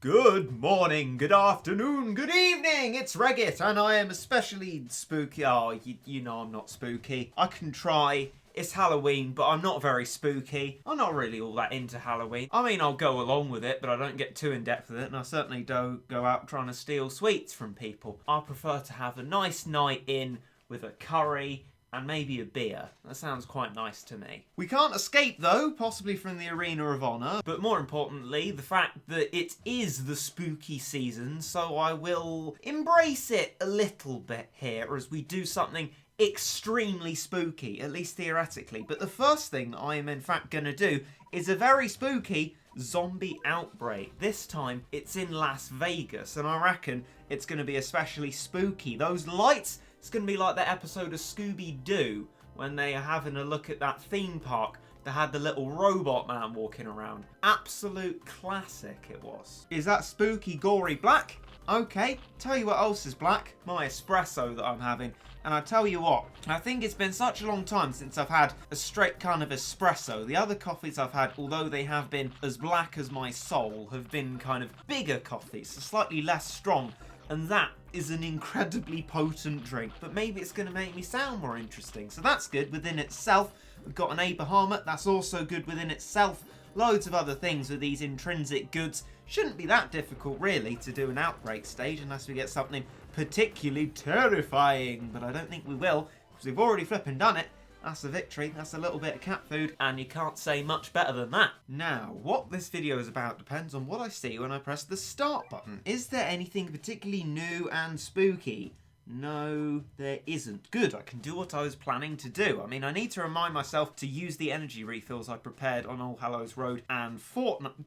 Good morning, good afternoon, good evening, it's Regit, and I am especially spooky. Oh, you know I'm not spooky. I can try. It's Halloween, but I'm not very spooky. I'm not really all that into Halloween. I mean, I'll go along with it, but I don't get too in-depth with it, and I certainly don't go out trying to steal sweets from people. I prefer to have a nice night in with a curry and maybe a beer. That sounds quite nice to me. We can't escape though, possibly from the Arena of Honor, but more importantly, the fact that it is the spooky season, so I will embrace it a little bit here as we do something extremely spooky, at least theoretically. But the first thing I am in fact going to do is a very spooky zombie outbreak. This time it's in Las Vegas, and I reckon it's going to be especially spooky. Those lights, it's going to be like that episode of Scooby-Doo when they are having a look at that theme park that had the little robot man walking around. Absolute classic it was. Is that spooky, gory black? Okay, tell you what else is black. My espresso that I'm having. And I tell you what, I think it's been such a long time since I've had a straight kind of espresso. The other coffees I've had, although they have been as black as my soul, have been kind of bigger coffees, so slightly less strong. And that is an incredibly potent drink, but maybe it's going to make me sound more interesting. So that's good within itself. We've got an A Bahama, that's also good within itself. Loads of other things with these intrinsic goods. Shouldn't be that difficult, really, to do an outbreak stage unless we get something particularly terrifying. But I don't think we will, because we've already flipping done it. That's a victory, that's a little bit of cat food, and you can't say much better than that. Now, what this video is about depends on what I see when I press the start button. Is there anything particularly new and spooky? No, there isn't. Good, I can do what I was planning to do. I mean, I need to remind myself to use the energy refills I prepared on All Hallows Road and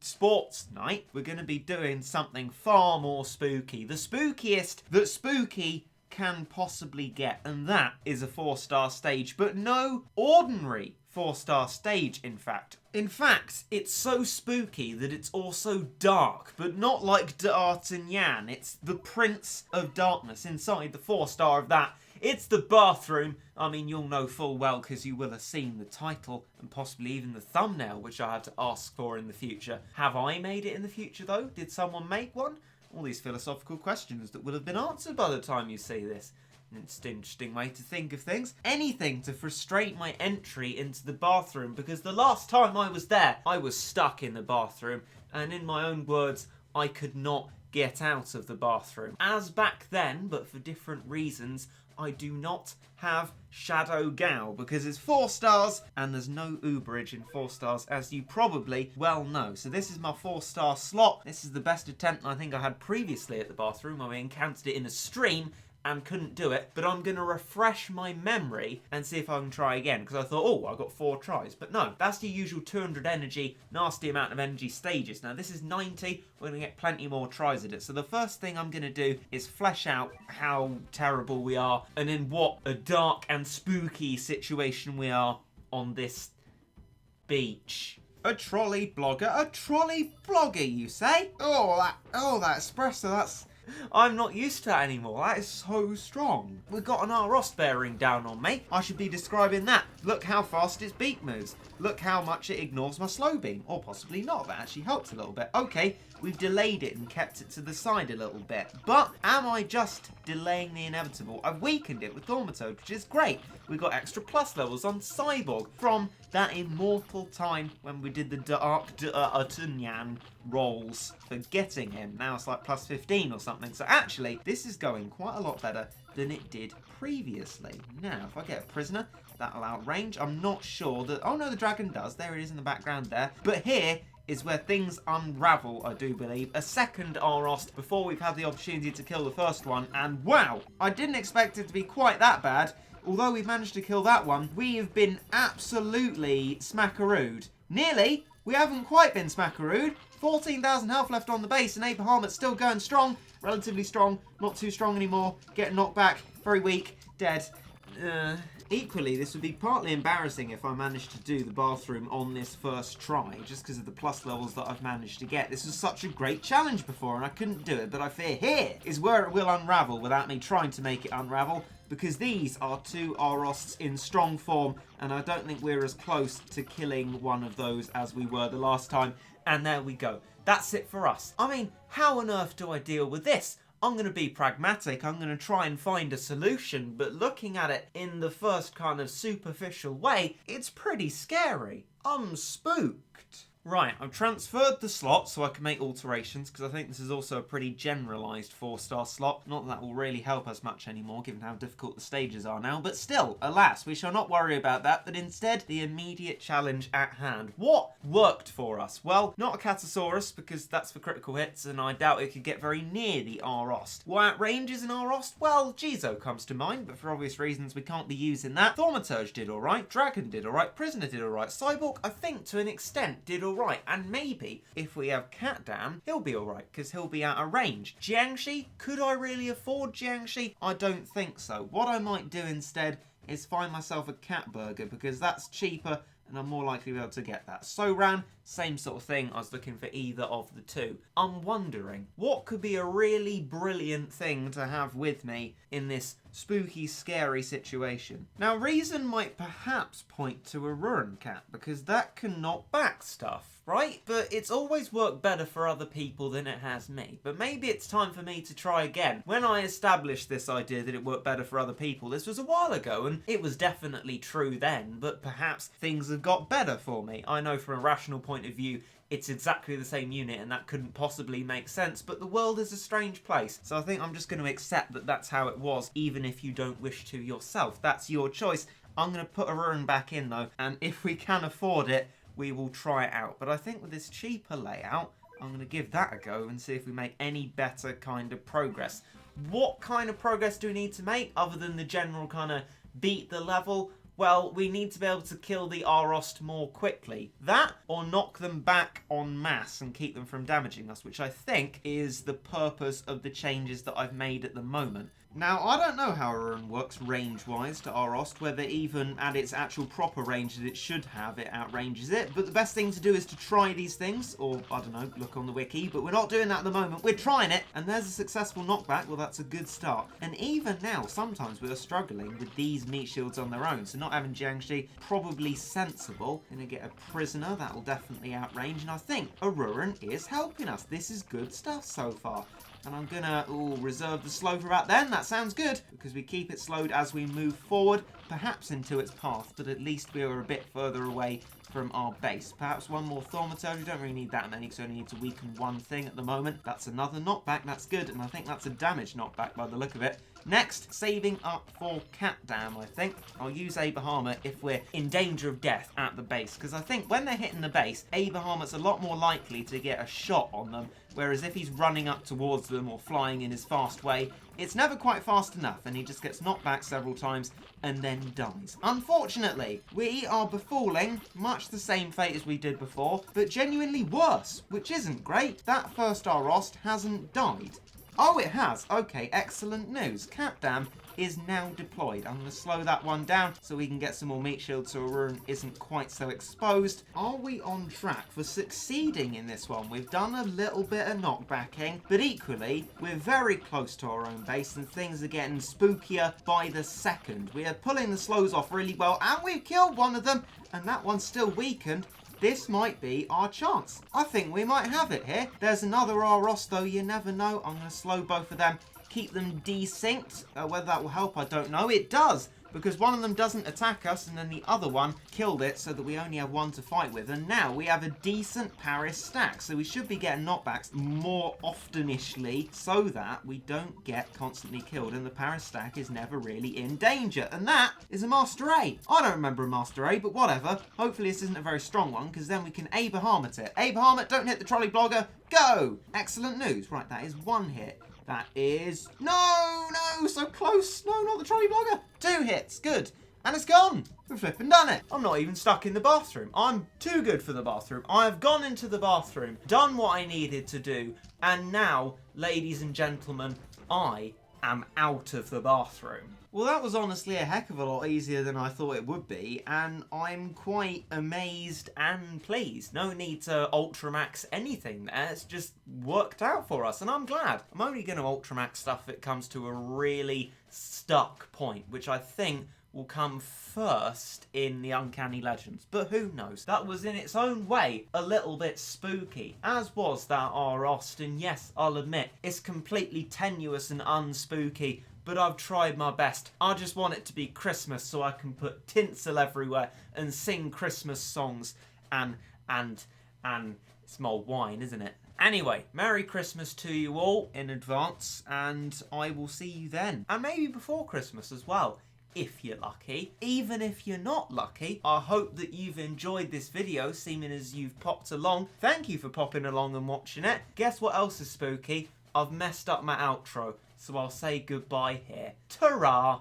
Sports Night. We're going to be doing something far more spooky. The spookiest that spooky can possibly get, and that is a 4-star stage, but no ordinary 4-star stage, in fact. In fact, it's so spooky that it's also dark, but not like D'Artagnan. It's the Prince of Darkness inside the 4-star of that. It's the bathroom. I mean, you'll know full well because you will have seen the title and possibly even the thumbnail, which I have to ask for in the future. Have I made it in the future, though? Did someone make one? All these philosophical questions that will have been answered by the time you see this. It's an interesting way to think of things. Anything to frustrate my entry into the bathroom, because the last time I was there, I was stuck in the bathroom, and in my own words, I could not get out of the bathroom. As back then, but for different reasons, I do not have Shadow Gal because it's 4 stars and there's no Uberage in 4 stars, as you probably well know. So this is my 4-star slot. This is the best attempt I think I had previously at the bathroom when we encountered it in a stream and couldn't do it, but I'm going to refresh my memory and see if I can try again, because I thought, oh, I got 4 tries. But no, that's the usual 200 energy, nasty amount of energy stages. Now this is 90, we're going to get plenty more tries at it. So the first thing I'm going to do is flesh out how terrible we are and in what a dark and spooky situation we are on this beach. A trolley blogger, you say? Oh, that espresso, that's... I'm not used to that anymore. That is so strong. We've got an r.ost bearing down on me. I should be describing that. Look how fast its beak moves. Look how much it ignores my slow beam. Or possibly not. That actually helps a little bit. Okay, we've delayed it and kept it to the side a little bit. But am I just delaying the inevitable? I've weakened it with Thaumaturge, which is great. We've got extra plus levels on Cyborg from that immortal time when we did the D'Artagnan rolls for getting him. Now it's like plus 15 or something. So actually, this is going quite a lot better than it did previously. Now, if I get a prisoner, that'll outrange. I'm not sure that... Oh no, the dragon does. There it is in the background there. But here is where things unravel, I do believe. A second r.ost before we've had the opportunity to kill the first one. And wow, I didn't expect it to be quite that bad. Although we've managed to kill that one, we have been absolutely smackarooed. Nearly. We haven't quite been smackarooed. 14,000 health left on the base, and A Bahamut's still going strong. Relatively strong. Not too strong anymore. Getting knocked back. Very weak. Dead. Equally, this would be partly embarrassing if I managed to do the bathroom on this first try, just because of the plus levels that I've managed to get. This was such a great challenge before, and I couldn't do it, but I fear here is where it will unravel without me trying to make it unravel, because these are 2 r.osts in strong form, and I don't think we're as close to killing one of those as we were the last time. And there we go. That's it for us. I mean, how on earth do I deal with this? I'm going to be pragmatic, I'm going to try and find a solution, but looking at it in the first kind of superficial way, it's pretty scary. I'm spooked. Right, I've transferred the slot so I can make alterations, because I think this is also a pretty generalised 4-star slot. Not that will really help us much anymore, given how difficult the stages are now, but still, alas, we shall not worry about that, but instead, the immediate challenge at hand. What worked for us? Well, not a Catasaurus, because that's for critical hits, and I doubt it could get very near the r.ost. What outranges in r.ost? Well, Jizo comes to mind, but for obvious reasons we can't be using that. Thaumaturge did alright, Dragon did alright, Prisoner did alright, Cyborg, I think, to an extent, did alright, and maybe if we have Catdam, he'll be alright because he'll be out of range. Jiangshi, could I really afford Jiangshi? I don't think so. What I might do instead is find myself a cat burger because that's cheaper and I'm more likely to be able to get that. Soran, same sort of thing. I was looking for either of the two. I'm wondering, what could be a really brilliant thing to have with me in this spooky, scary situation? Now, reason might perhaps point to a Ruin Cat, because that can knock back stuff, right? But it's always worked better for other people than it has me. But maybe it's time for me to try again. When I established this idea that it worked better for other people, this was a while ago, and it was definitely true then, but perhaps things have got better for me. I know from a rational point of view, it's exactly the same unit and that couldn't possibly make sense, but the world is a strange place. So I think I'm just going to accept that that's how it was, even if you don't wish to yourself. That's your choice. I'm going to put a Ruin back in though, and if we can afford it, we will try it out. But I think with this cheaper layout, I'm going to give that a go and see if we make any better kind of progress. What kind of progress do we need to make other than the general kind of beat the level? Well, we need to be able to kill the r.ost more quickly. That, or knock them back en masse and keep them from damaging us, which I think is the purpose of the changes that I've made at the moment. Now, I don't know how Ruin works range-wise to r.ost, whether even at its actual proper range that it should have, it outranges it, but the best thing to do is to try these things, or, I don't know, look on the wiki, but we're not doing that at the moment. We're trying it, and there's a successful knockback. Well, that's a good start. And even now, sometimes we are struggling with these meat shields on their own, so not having Jiangshi, probably sensible. Gonna get a Prisoner, that will definitely outrange, and I think a Ruin is helping us. This is good stuff so far. And I'm gonna reserve the slow for about then. That sounds good, because we keep it slowed as we move forward, perhaps into its path, but at least we are a bit further away from our base. Perhaps one more Thaumaturge. We don't really need that many, because we only need to weaken one thing at the moment. That's another knockback. That's good, and I think that's a damage knockback by the look of it. Next, saving up for Catdam, I think. I'll use a Bahamut if we're in danger of death at the base, because I think when they're hitting the base, a Bahamut's a lot more likely to get a shot on them, whereas if he's running up towards them or flying in his fast way, it's never quite fast enough, and he just gets knocked back several times and then dies. Unfortunately, we are befalling much the same fate as we did before, but genuinely worse, which isn't great. That first r.ost hasn't died. Oh, it has. Okay, excellent news. Catdam is now deployed. I'm going to slow that one down so we can get some more meat shields so Ruin isn't quite so exposed. Are we on track for succeeding in this one? We've done a little bit of knockbacking, but equally, we're very close to our own base and things are getting spookier by the second. We are pulling the slows off really well, and we've killed one of them, and that one's still weakened. This might be our chance. I think we might have it here. There's another r.ost though, you never know. I'm going to slow both of them, keep them desynced. Whether that will help, I don't know. It does, because one of them doesn't attack us and then the other one killed it so that we only have one to fight with. And now we have a decent Paris stack, so we should be getting knockbacks more oftenishly so that we don't get constantly killed and the Paris stack is never really in danger. And that is a Master A. I don't remember a Master A, but whatever. Hopefully this isn't a very strong one, because then we can A Bahamut it. A Bahamut, don't hit the trolley blogger. Go! Excellent news. Right, that is one hit. That is... No, so close. No, not the trolley blogger. 2 hits. Good. And it's gone. We've flipping done it. I'm not even stuck in the bathroom. I'm too good for the bathroom. I have gone into the bathroom, done what I needed to do, and now, ladies and gentlemen, I am out of the bathroom. Well, that was honestly a heck of a lot easier than I thought it would be, and I'm quite amazed and pleased. No need to Ultramax anything there, it's just worked out for us, and I'm glad. I'm only going to Ultramax stuff if it comes to a really stuck point, which I think will come first in the Uncanny Legends. But who knows? That was in its own way a little bit spooky, as was that r.ost. And yes, I'll admit, it's completely tenuous and unspooky, but I've tried my best. I just want it to be Christmas so I can put tinsel everywhere and sing Christmas songs and it's more wine, isn't it? Anyway, Merry Christmas to you all in advance, and I will see you then. And maybe before Christmas as well, if you're lucky. Even if you're not lucky, I hope that you've enjoyed this video, seeming as you've popped along. Thank you for popping along and watching it. Guess what else is spooky? I've messed up my outro, so I'll say goodbye here. Ta-ra!